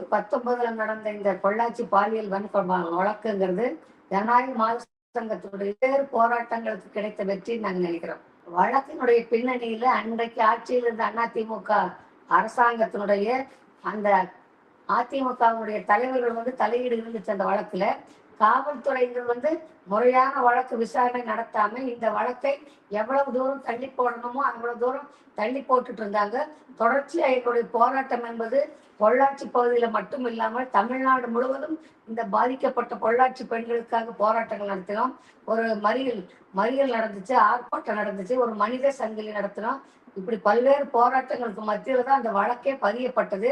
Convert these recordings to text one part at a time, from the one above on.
2019 நடந்த இந்த பொள்ளாச்சி பாலியல் வன்கொடுமை வழக்குங்கிறது ஜனநாயக மாத சங்கத்தினுடைய வேறு போராட்டங்களுக்கு கிடைத்த வெற்றி நாங்கள் நினைக்கிறோம். வழக்கினுடைய பின்னணியில அன்றைக்கு ஆட்சியில் இருந்த அதிமுக அரசாங்கத்தினுடைய அந்த அதிமுகவுடைய தலைவர்கள் தலையீடு இருந்துச்சு. அந்த வழக்குல காவல்துறையினர் முறையான வழக்கு விசாரணை நடத்தாம இந்த வழக்கை எவ்வளவு தூரம் தள்ளி போடணுமோ அவ்வளவு தூரம் தள்ளி போட்டுட்டு இருந்தாங்க. தொடர்ச்சியா எங்களுடைய போராட்டம் என்பது பொள்ளாச்சி பகுதியில மட்டும் இல்லாமல் தமிழ்நாடு முழுவதும் இந்த பாதிக்கப்பட்ட பொள்ளாச்சி பெண்களுக்காக போராட்டங்கள் நடத்தினோம். ஒரு மறியல் நடந்துச்சு, ஆர்ப்பாட்டம் நடந்துச்சு, ஒரு மனித சங்கிலி நடத்தினோம். இப்படி பல்வேறு போராட்டங்களுக்கு மத்தியில தான் அந்த வழக்கே பதியப்பட்டது.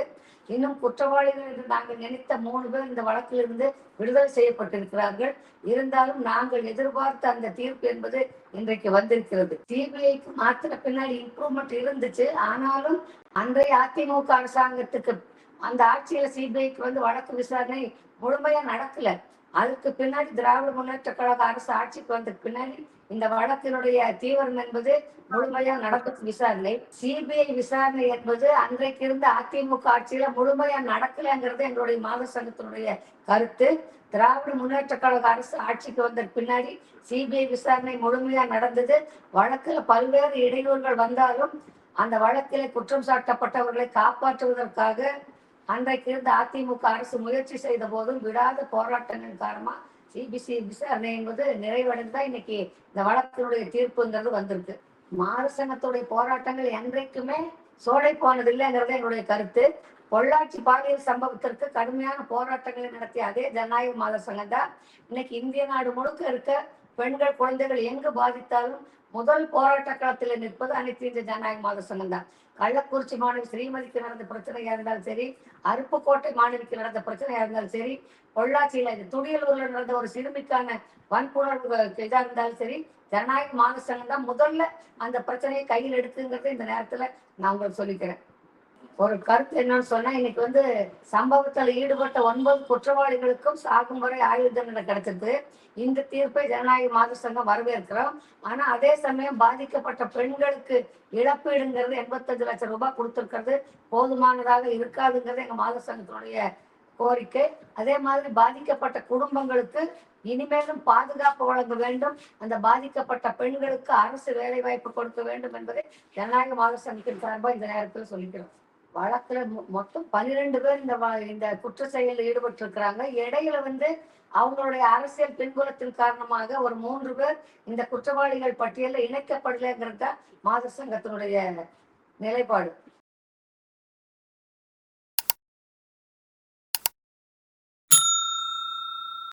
இன்னும் குற்றவாளிகள் என்று நாங்கள் நினைத்த 3 பேர் இந்த வழக்கிலிருந்து விடுதலை செய்யப்பட்டிருக்கிறார்கள். இருந்தாலும் நாங்கள் எதிர்பார்த்த அந்த தீர்ப்பு என்பது இன்றைக்கு வந்திருக்கிறது. சிபிஐக்கு மாத்திர பின்னாடி இம்ப்ரூவ்மெண்ட் இருந்துச்சு. ஆனாலும் அன்றைய அதிமுக அரசாங்கத்துக்கு அந்த ஆட்சியில சிபிஐக்கு வழக்கு விசாரணை முழுமையா நடக்கல. அதுக்கு பின்னாடி திராவிட முன்னேற்ற கழக அரசு ஆட்சிக்கு வந்த பின்னாடி இந்த வழக்கினுடைய தீவிரம் என்பது முழுமையா நடக்கும் விசாரணை. சிபிஐ விசாரணை என்பது அன்றைக்கு இருந்த அதிமுக ஆட்சியில முழுமையா நடக்கலங்கிறது எங்களுடைய மாத சங்கத்தினுடைய கருத்து. திராவிட முன்னேற்ற கழக அரசு ஆட்சிக்கு வந்த பின்னாடி சிபிஐ விசாரணை முழுமையா நடந்தது. வழக்குல பல்வேறு இடையூறுகள் வந்தாலும் அந்த வழக்கிலே குற்றம் சாட்டப்பட்டவர்களை காப்பாற்றுவதற்காக அன்றைக்கு இருந்த அதிமுக அரசு முயற்சி செய்த போதும் விடாத போராட்டங்கள் காரணமா சிபிசி விசாரணை என்பது நிறைவடைந்தா இன்னைக்கு இந்த வழக்கினுடைய தீர்ப்புங்கிறது வந்திருக்கு. மாரசங்கத்துடைய போராட்டங்கள் என்றைக்குமே சோலை போனது இல்லைங்கிறது என்னுடைய கருத்து. பொள்ளாச்சி பாலியல் சம்பவத்திற்கு கடுமையான போராட்டங்களை நடத்திய அதே ஜனநாயக மாத சங்கம் தான் இன்னைக்கு இந்திய நாடு முழுக்க இருக்க பெண்கள் குழந்தைகள் எங்கு பாதித்தாலும் முதல் போராட்ட களத்தில் நிற்பது அனைத்து இந்திய ஜனநாயக மாத சங்கம் தான். கள்ளக்குறிச்சி மாணவி ஸ்ரீமதிக்கு நடந்த பிரச்சனையா இருந்தாலும் சரி, அருப்புக்கோட்டை மாணவிக்கு நடந்த பிரச்சனையா இருந்தாலும் சரி, பொள்ளாச்சியில துடியலூர்ல நடந்த ஒரு சிறுமிக்கான வன்புணர்வு இதா இருந்தாலும் சரி, ஜனநாயக மாத சங்கம் தான் முதல்ல அந்த பிரச்சனையை கையில் எடுத்துங்கிறத இந்த நேரத்துல நான் உங்களுக்கு சொல்லிக்கிறேன். ஒரு கருத்து என்னன்னு சொன்னா, இன்னைக்கு சம்பவத்தில் ஈடுபட்ட 9 குற்றவாளிகளுக்கும் சாகும் வரை ஆயுள் தண்டனை கிடைச்சது. இந்த தீர்ப்பை ஜனநாயக மாத சங்கம் வரவேற்கிறோம். ஆனா அதே சமயம் பாதிக்கப்பட்ட பெண்களுக்கு இழப்பீடுங்கிறது 85 லட்சம் ரூபாய் கொடுத்திருக்கிறது போதுமானதாக இருக்காதுங்கிறது எங்க மாத சங்கத்தினுடைய கோரிக்கை. அதே மாதிரி பாதிக்கப்பட்ட குடும்பங்களுக்கு இனிமேலும் பாதுகாப்பு வழங்க வேண்டும். அந்த பாதிக்கப்பட்ட பெண்களுக்கு அரசு வேலை வாய்ப்பு கொடுக்க வேண்டும் என்பதை ஜனநாயக மாத சங்கத்தின் சார்பாக இந்த நேரத்தில் சொல்லிக்கிறோம். வழக்குல மொத்தம் 12 பேர் இந்த குற்ற செயலில் ஈடுபட்டு இருக்கிறாங்க. இடையில அவங்களுடைய அரசியல் பின்புலத்தின் காரணமாக ஒரு 3 பேர் இந்த குற்றவாளிகள் பட்டியலில் இணைக்கப்படலைங்கிறது தான் மாத சங்கத்தினுடைய நிலைப்பாடு.